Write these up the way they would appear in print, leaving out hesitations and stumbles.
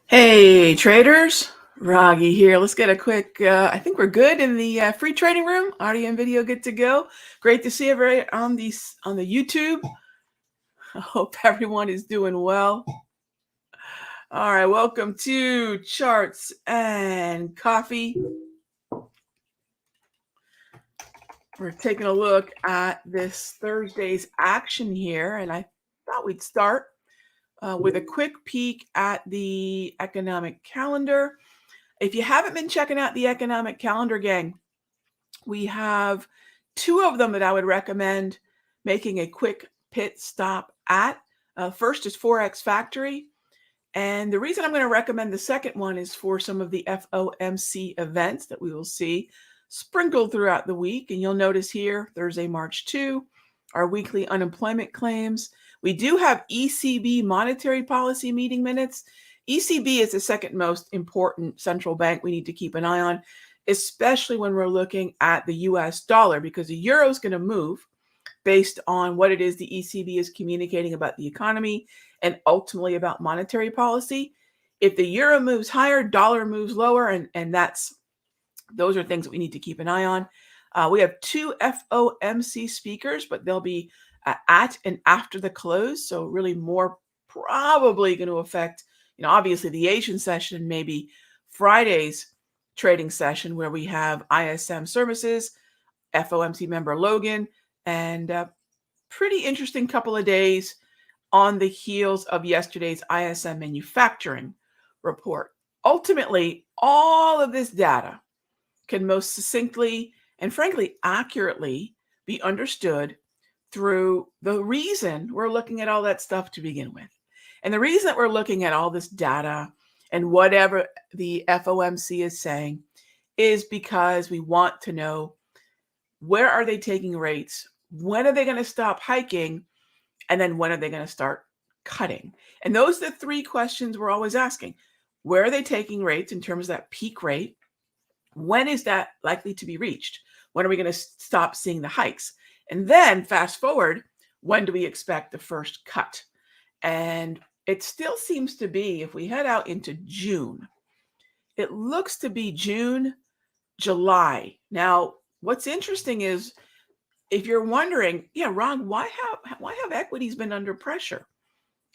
Hey traders, Raghee here. Let's get a quick, I think we're good in the free trading room. Audio and video good to go. Great to see everybody on the YouTube. I hope everyone is doing well. All right, welcome to Charts and Coffee. We're taking a look at this Thursday's action here, and I thought we'd start with a quick peek at the economic calendar. If you haven't been checking out the economic calendar, gang, we have two of them that I would recommend making a quick pit stop at. First is Forex Factory. And the reason I'm going to recommend the second one is for some of the FOMC events that we will see sprinkled throughout the week. And you'll notice here, Thursday, March 2, our weekly unemployment claims. We do have ECB monetary policy meeting minutes. ECB is the second most important central bank we need to keep an eye on, especially when we're looking at the US dollar, because the euro is going to move based on what it is the ECB is communicating about the economy and ultimately about monetary policy. If the euro moves higher, dollar moves lower, and those are things that we need to keep an eye on. We have two FOMC speakers, but they'll be at and after the close, so really more probably going to affect, obviously the Asian session, maybe Friday's trading session where we have ISM services, FOMC member Logan, and a pretty interesting couple of days on the heels of yesterday's ISM manufacturing report. Ultimately, all of this data can most succinctly and frankly accurately be understood through the reason we're looking at all that stuff to begin with. And the reason that we're looking at all this data and whatever the FOMC is saying is because we want to know, where are they taking rates? When are they going to stop hiking? And then when are they going to start cutting? And those are the three questions we're always asking. Where are they taking rates in terms of that peak rate? When is that likely to be reached? When are we going to stop seeing the hikes? And then fast forward, when do we expect the first cut? And it still seems to be, if we head out into June, it looks to be June, July. Now, what's interesting is, if you're wondering, Ron, why have equities been under pressure?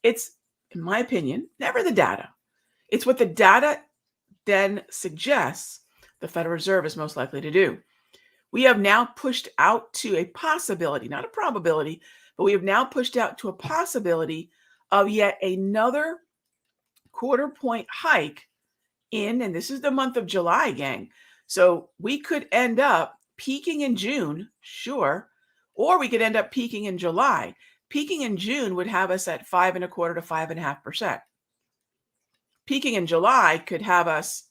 It's, in my opinion, never the data. It's what the data then suggests the Federal Reserve is most likely to do. We have now pushed out to a possibility, not a probability, but we have now pushed out to a possibility of yet another quarter point hike and this is the month of July, gang. So we could end up peaking in June, sure, or we could end up peaking in July. Peaking in June would have us at 5.25% to 5.5%. Peaking in July could have us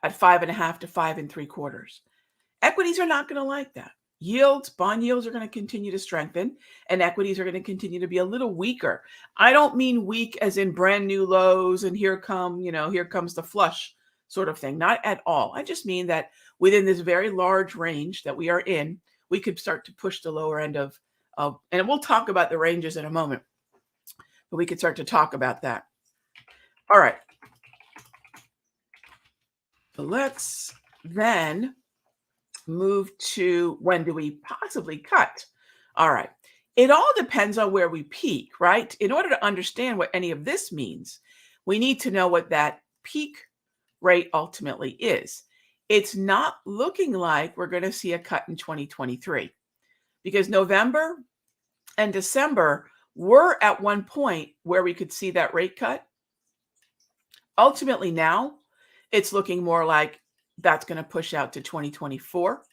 at 5.5% to 5.75%. Equities are not going to like that. Bond yields are going to continue to strengthen, and equities are going to continue to be a little weaker. I don't mean weak as in brand new lows and here comes the flush sort of thing. Not at all. I just mean that within this very large range that we are in, we could start to push the lower end of, and we'll talk about the ranges in a moment, but we could start to talk about that. All right. So let's then move to, when do we possibly cut? All right. It all depends on where we peak, right? In order to understand what any of this means, we need to know what that peak rate ultimately is. It's not looking like we're going to see a cut in 2023 because November and December were at one point where we could see that rate cut. Ultimately now, it's looking more like that's going to push out to 2024.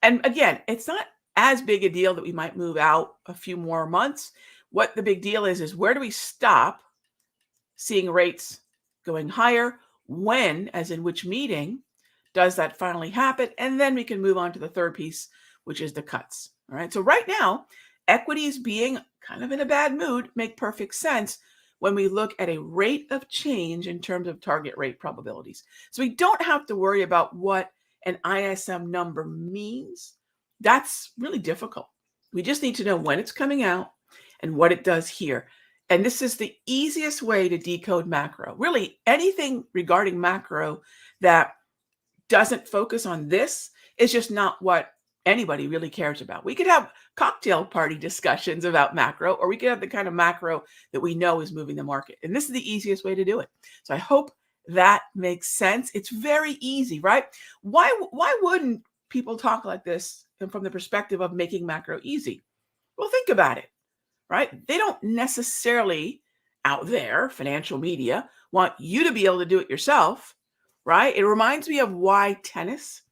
And again, it's not as big a deal that we might move out a few more months. What the big deal is where do we stop seeing rates going higher? When, as in which meeting, does that finally happen? And then we can move on to the third piece, which is the cuts. All right. So right now, equities being kind of in a bad mood make perfect sense when we look at a rate of change in terms of target rate probabilities. So we don't have to worry about what an ISM number means. That's really difficult. We just need to know when it's coming out and what it does here. And this is the easiest way to decode macro. Really, anything regarding macro that doesn't focus on this is just not what anybody really cares about. We could have cocktail party discussions about macro, or we could have the kind of macro that we know is moving the market. And this is the easiest way to do it. So I hope that makes sense. It's very easy, right? Why wouldn't people talk like this from the perspective of making macro easy? Well, think about it, right? They don't necessarily out there, financial media, want you to be able to do it yourself, right? It reminds me of why tennis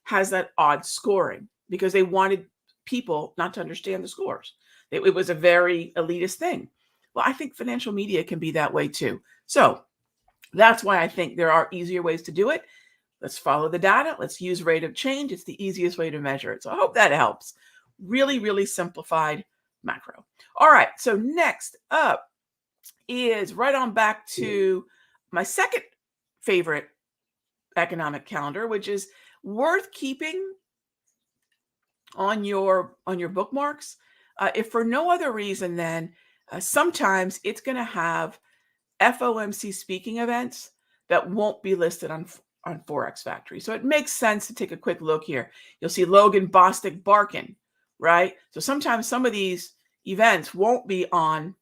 has that odd scoring, because they wanted people not to understand the scores. It was a very elitist thing. Well, I think financial media can be that way too. So that's why I think there are easier ways to do it. Let's follow the data. Let's use rate of change. It's the easiest way to measure it. So I hope that helps. Really, really simplified macro. All right. So next up is right on back to my second favorite economic calendar, which is worth keeping on your bookmarks. If for no other reason than sometimes it's going to have FOMC speaking events that won't be listed on Forex Factory. So it makes sense to take a quick look here. You'll see Logan Bostic Barkin, right? So sometimes some of these events won't be on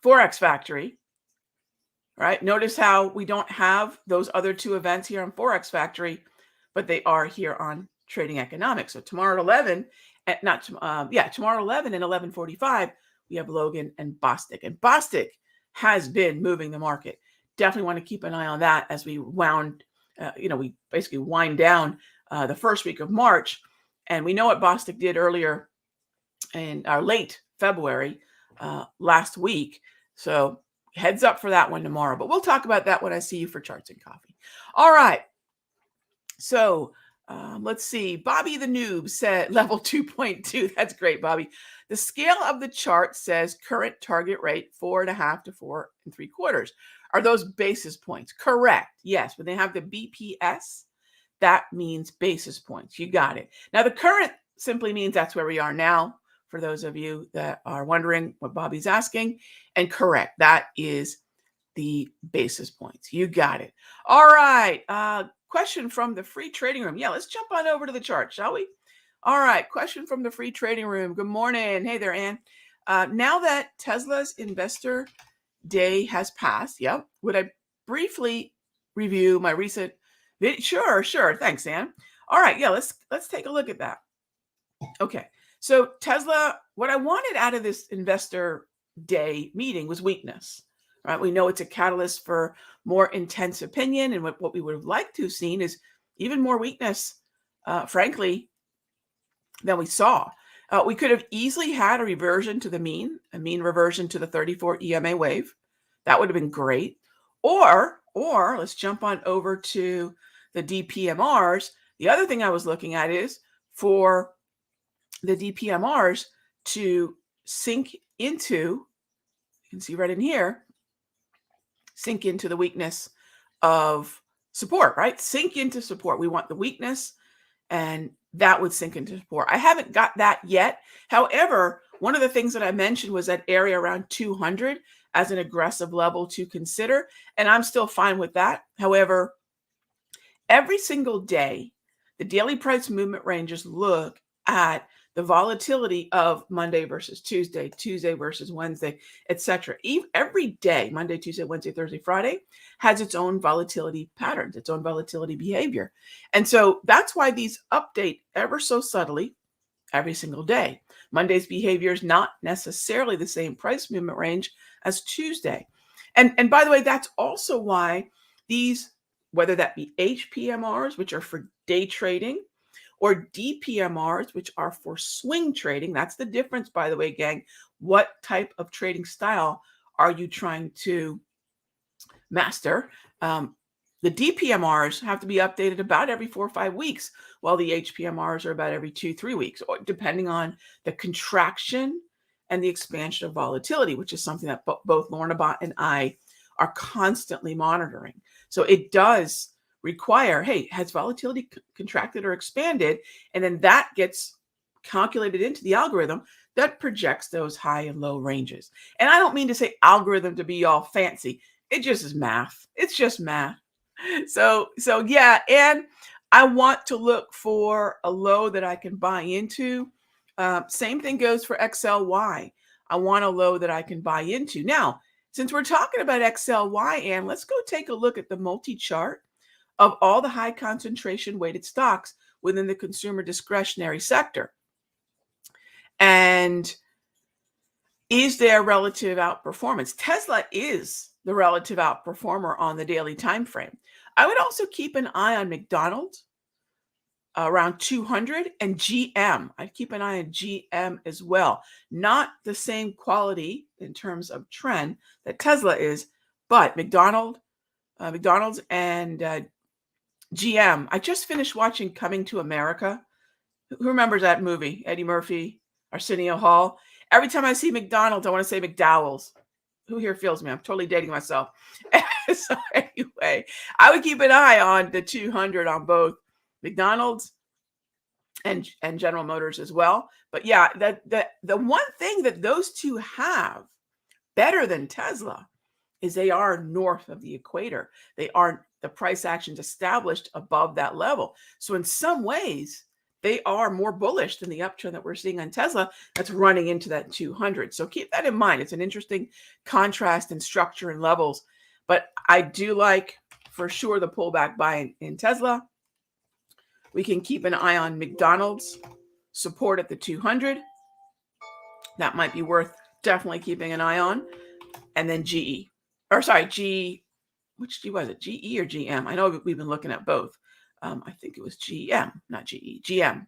Forex Factory, right? Notice how we don't have those other two events here on Forex Factory, but they are here on Trading Economics. So tomorrow at 11, tomorrow 11 and 11:45, we have Logan and Bostic. And Bostic has been moving the market. Definitely want to keep an eye on that as we we basically wind down the first week of March. And we know what Bostic did earlier in our late February last week. So heads up for that one tomorrow. But we'll talk about that when I see you for Charts and Coffee. All right. So let's see. Bobby the Noob said level 2.2. That's great, Bobby. The scale of the chart says current target rate 4.5 to 4 3/4. Are those basis points? Correct. Yes. When they have the BPS, that means basis points. You got it. Now, the current simply means that's where we are now, for those of you that are wondering what Bobby's asking. And correct. That is the basis points. You got it. All right. Question from the free trading room. Yeah, let's jump on over to the chart, shall we? All right. Question from the free trading room. Good morning. Hey there, Ann. Now that Tesla's investor day has passed, would I briefly review my recent video? Sure. Thanks, Ann. All right. Yeah, let's take a look at that. Okay. So Tesla, what I wanted out of this investor day meeting was weakness. Right? We know it's a catalyst for more intense opinion, and what we would have liked to have seen is even more weakness, frankly, than we saw. We could have easily had a reversion to the mean, a mean reversion to the 34 EMA wave. That would have been great. Or let's jump on over to the DPMRs. The other thing I was looking at is for the DPMRs to sink into, you can see right in here, sink into the weakness of support, right? Sink into support. We want the weakness, and that would sink into support. I haven't got that yet. However, one of the things that I mentioned was that area around 200 as an aggressive level to consider, and I'm still fine with that. However, every single day, the daily price movement ranges look at the volatility of Monday versus Tuesday, Tuesday versus Wednesday, etc. Every day, Monday, Tuesday, Wednesday, Thursday, Friday, has its own volatility patterns, its own volatility behavior. And so that's why these update ever so subtly every single day. Monday's behavior is not necessarily the same price movement range as Tuesday. And by the way, that's also why these, whether that be HPMRs, which are for day trading, or DPMRs, which are for swing trading. That's the difference, by the way, gang. What type of trading style are you trying to master? The DPMRs have to be updated about every 4 or 5 weeks, while the HPMRs are about every 2-3 weeks, or depending on the contraction and the expansion of volatility, which is something that both Lorna and I are constantly monitoring. So it does require, hey, has volatility contracted or expanded? And then that gets calculated into the algorithm that projects those high and low ranges. And I don't mean to say algorithm to be all fancy. It just is math. It's just math. So yeah, and I want to look for a low that I can buy into. Same thing goes for XLY. I want a low that I can buy into. Now, since we're talking about XLY, and let's go take a look at the multi-chart of all the high concentration weighted stocks within the consumer discretionary sector. And is there relative outperformance? Tesla is the relative outperformer on the daily time frame. I would also keep an eye on McDonald's around 200 and GM. I'd keep an eye on GM as well. Not the same quality in terms of trend that Tesla is, but McDonald's and GM. I just finished watching Coming to America. Who remembers that movie? Eddie Murphy, Arsenio Hall. Every time I see McDonald's, I want to say McDowell's. Who here feels me? I'm totally dating myself. So anyway, I would keep an eye on the 200 on both McDonald's and General Motors as well. But yeah, the one thing that those two have better than Tesla is they are north of the equator. They aren't the price actions established above that level. So in some ways, they are more bullish than the uptrend that we're seeing on Tesla that's running into that 200. So keep that in mind. It's an interesting contrast in structure and levels. But I do like, for sure, the pullback buy in Tesla. We can keep an eye on McDonald's support at the 200. That might be worth definitely keeping an eye on. And then GE. Or sorry, which G was it? GE or GM? I know we've been looking at both. I think it was GM, not GE, GM.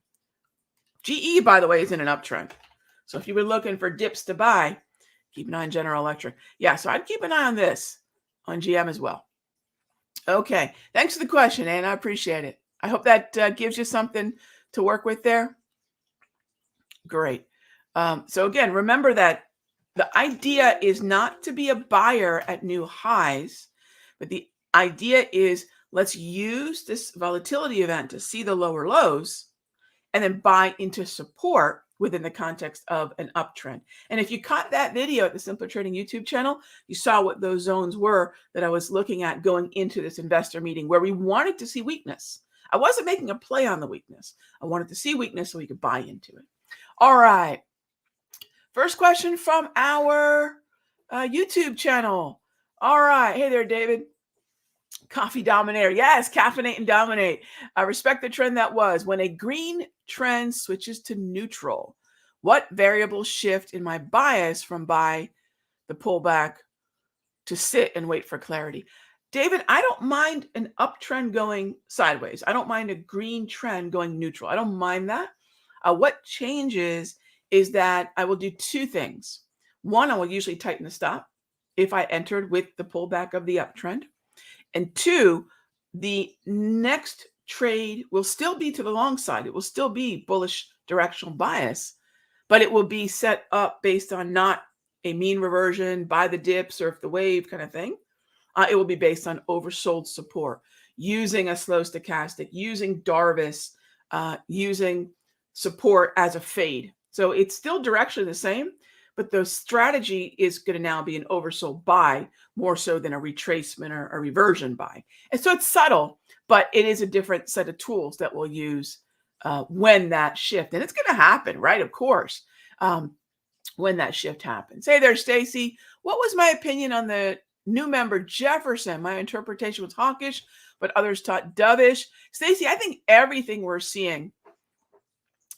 GE, by the way, is in an uptrend. So if you were looking for dips to buy, keep an eye on General Electric. Yeah, so I'd keep an eye on this, on GM as well. Okay, thanks for the question, Ann. I appreciate it. I hope that gives you something to work with there. Great. So again, remember that the idea is not to be a buyer at new highs, but the idea is let's use this volatility event to see the lower lows and then buy into support within the context of an uptrend. And if you caught that video at the Simpler Trading YouTube channel, you saw what those zones were that I was looking at going into this investor meeting where we wanted to see weakness. I wasn't making a play on the weakness. I wanted to see weakness so we could buy into it. All right. First question from our YouTube channel. All right. Hey there, David. Coffee dominator. Yes, caffeinate and dominate. I respect the trend that was. When a green trend switches to neutral, what variables shift in my bias from buy the pullback to sit and wait for clarity? David, I don't mind an uptrend going sideways. I don't mind a green trend going neutral. I don't mind that. What changes is that I will do two things. One, I will usually tighten the stop if I entered with the pullback of the uptrend. And two, the next trade will still be to the long side. It will still be bullish directional bias, but it will be set up based on not a mean reversion, buy the dips, or if the wave kind of thing. It will be based on oversold support, using a slow stochastic, using Darvis, using support as a fade. So it's still directionally the same, but the strategy is going to now be an oversold buy more so than a retracement or a reversion buy. And so it's subtle, but it is a different set of tools that we'll use when that shift, and it's going to happen, right? Of course, when that shift happens. Hey there, Stacy. What was my opinion on the new member Jefferson? My interpretation was hawkish, but others taught dovish. Stacy, I think everything we're seeing.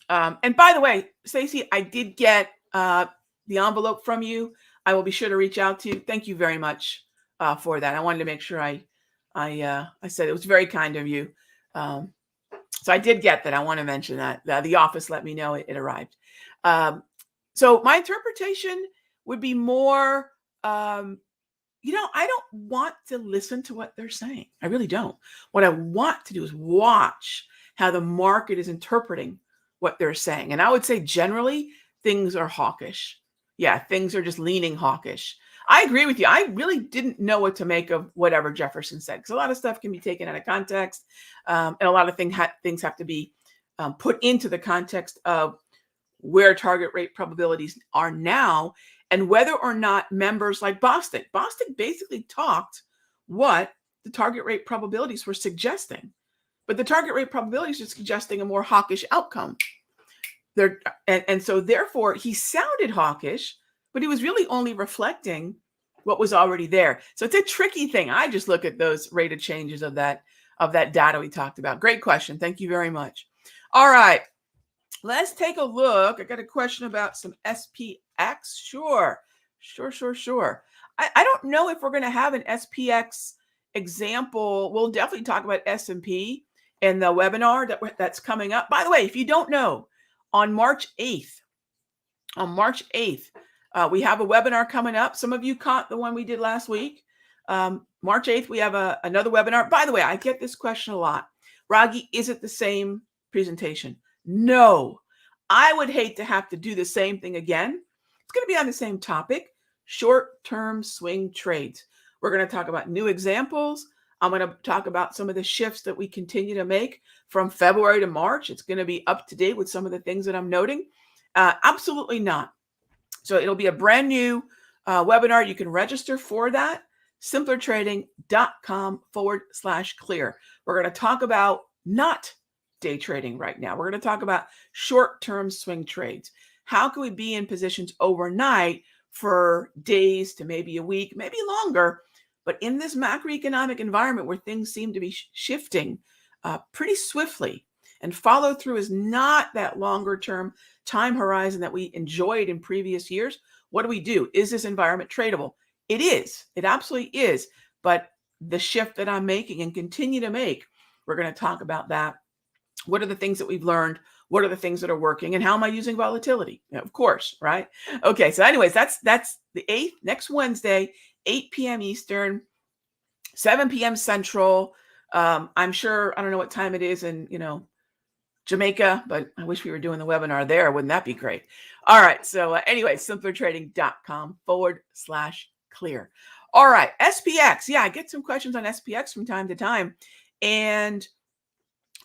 And by the way, Stacy, I did get the envelope from you. I will be sure to reach out to you. Thank you very much for that. I wanted to make sure I said it was very kind of you. So I did get that. I want to mention that. The office let me know it arrived. So my interpretation would be more, I don't want to listen to what they're saying. I really don't. What I want to do is watch how the market is interpreting what they're saying. And I would say generally things are hawkish. Yeah, things are just leaning hawkish. I agree with you. I really didn't know what to make of whatever Jefferson said, because a lot of stuff can be taken out of context. And a lot of things have to be put into the context of where target rate probabilities are now, and whether or not members like Bostic basically talked what the target rate probabilities were suggesting. But the target rate probabilities are suggesting a more hawkish outcome. And so therefore he sounded hawkish, but he was really only reflecting what was already there. So it's a tricky thing. I just look at those rate of changes of that data we talked about. Great question. Thank you very much. All right. Let's take a look. I got a question about some SPX. Sure. I don't know if we're going to have an SPX example. We'll definitely talk about S&P in the webinar that's coming up. By the way, if you don't know, on March 8th, we have a webinar coming up. Some of you caught the one we did last week. March 8th, we have another webinar. By the way, I get this question a lot. Raghee, is it the same presentation? No, I would hate to have to do the same thing again. It's going to be on the same topic, short-term swing trades. We're going to talk about new examples. I'm going to talk about some of the shifts that we continue to make from February to March. It's going to be up to date with some of the things that I'm noting. Absolutely not. So it'll be a brand new webinar. You can register for that. simplertrading.com/clear. We're going to talk about not day trading right now. We're going to talk about short-term swing trades. How can we be in positions overnight for days to maybe a week, maybe longer? But in this macroeconomic environment where things seem to be shifting pretty swiftly, and follow through is not that longer term time horizon that we enjoyed in previous years, what do? Is this environment tradable? It is. It absolutely is. But the shift that I'm making and continue to make, we're going to talk about that. What are the things that we've learned? What are the things that are working? And how am I using volatility? Of course, right? Okay, so anyways, that's the 8th, next Wednesday, 8 p.m. Eastern, 7 p.m. Central. I'm sure, I don't know what time it is in, Jamaica, but I wish we were doing the webinar there. Wouldn't that be great? All right. So anyway, simplertrading.com/clear. All right. SPX. Yeah, I get some questions on SPX from time to time. And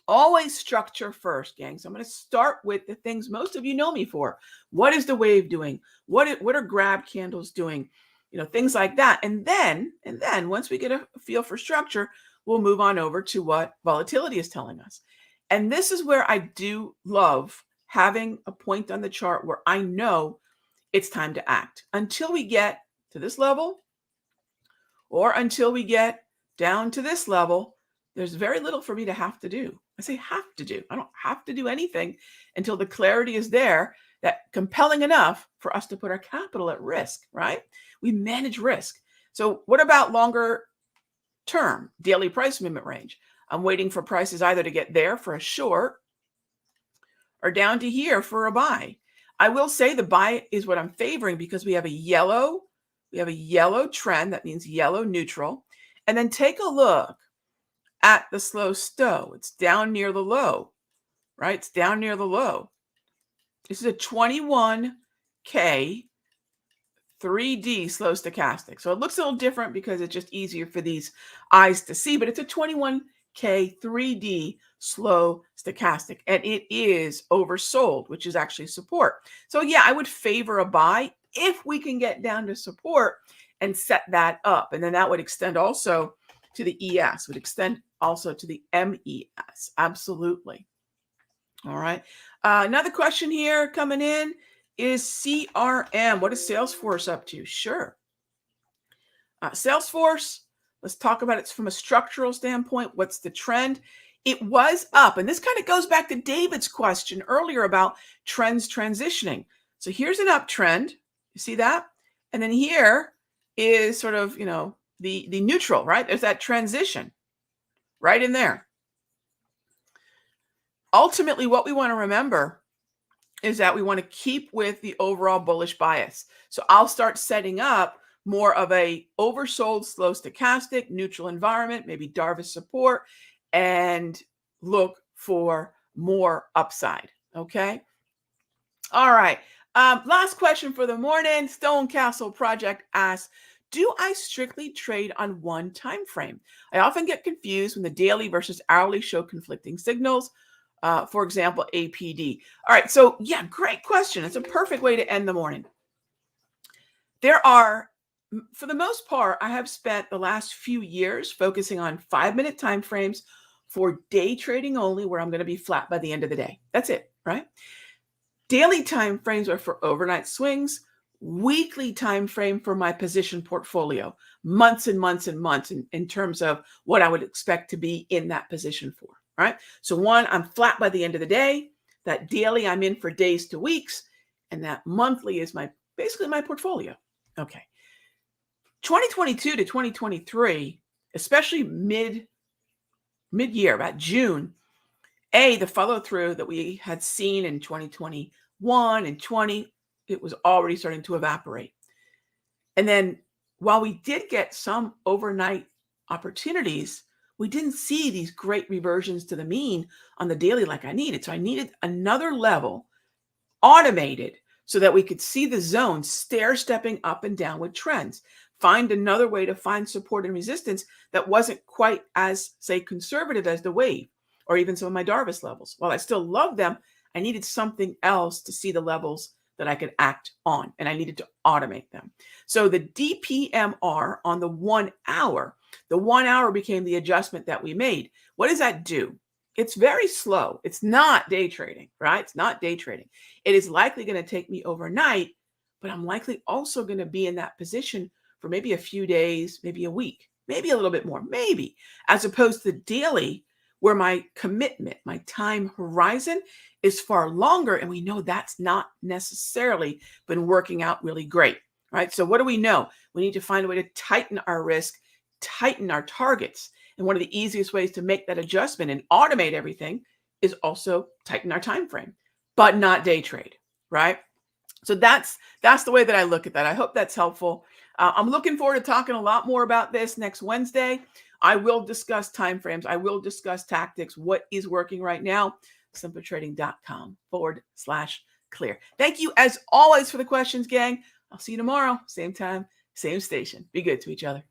always structure first, gang. So I'm going to start with the things most of you know me for. What is the wave doing? What are grab candles doing? Things like that. And then once we get a feel for structure, we'll move on over to what volatility is telling us. And this is where I do love having a point on the chart where I know it's time to act. Until we get to this level, or until we get down to this level, there's very little for me to have to do. I say have to do. I don't have to do anything until the clarity is there that compelling enough for us to put our capital at risk, right? We manage risk. So what about longer term daily price movement range? I'm waiting for prices either to get there for a short or down to here for a buy. I will say the buy is what I'm favoring because we have a yellow trend. That means yellow neutral. And then take a look at the slow stow. It's down near the low, right? It's down near the low. This is a 21K 3D slow stochastic. So it looks a little different because it's just easier for these eyes to see, but it's a 21K 3D slow stochastic, and it is oversold, which is actually support. So yeah, I would favor a buy if we can get down to support and set that up. And then that would extend also to the ES, would extend also to the MES. Absolutely. All right. Another question here coming in is CRM. What is Salesforce up to? Sure. Salesforce, let's talk about it from a structural standpoint. What's the trend? It was up. And this kind of goes back to David's question earlier about trends transitioning. So here's an uptrend. You see that? And then here is sort of, the neutral, right? There's that transition right in there. Ultimately, what we want to remember is that we want to keep with the overall bullish bias. So I'll start setting up more of a oversold slow stochastic neutral environment, maybe Darvis support, and look for more upside. Okay. All right. Last question for the morning. Stone Castle Project asks, do I strictly trade on one time frame? I often get confused when the daily versus hourly show conflicting signals. For example, APD. All right. So yeah, great question. It's a perfect way to end the morning. There are, for the most part, I have spent the last few years focusing on 5-minute time frames for day trading only, where I'm going to be flat by the end of the day. That's it, right? Daily time frames are for overnight swings. Weekly time frame for my position portfolio, months and months and months in terms of what I would expect to be in that position for, right? So one, I'm flat by the end of the day. That daily, I'm in for days to weeks. And that monthly is basically my portfolio. Okay. 2022 to 2023, especially mid-year, about June, the follow through that we had seen in 2021 and 20, it was already starting to evaporate. And then while we did get some overnight opportunities, we didn't see these great reversions to the mean on the daily like I needed. So I needed another level automated so that we could see the zone stair stepping up and down with trends. Find another way to find support and resistance that wasn't quite as, say, conservative as the wave or even some of my Darvis levels. While I still love them, I needed something else to see the levels that I could act on, and I needed to automate them. So the DPMR on the 1 hour, the 1 hour became the adjustment that we made. What does that do? It's very slow. It's not day trading, right? It's not day trading. It is likely going to take me overnight, but I'm likely also going to be in that position for maybe a few days, maybe a week, maybe a little bit more, maybe, as opposed to daily, where my commitment, my time horizon is far longer. And we know that's not necessarily been working out really great, right? So what do we know? We need to find a way to tighten our risk, tighten our targets. And one of the easiest ways to make that adjustment and automate everything is also tighten our time frame, but not day trade, right? So that's the way that I look at that. I hope that's helpful. I'm looking forward to talking a lot more about this next Wednesday. I will discuss timeframes. I will discuss tactics, what is working right now. simpletrading.com/clear. Thank you as always for the questions, gang. I'll see you tomorrow. Same time, same station. Be good to each other.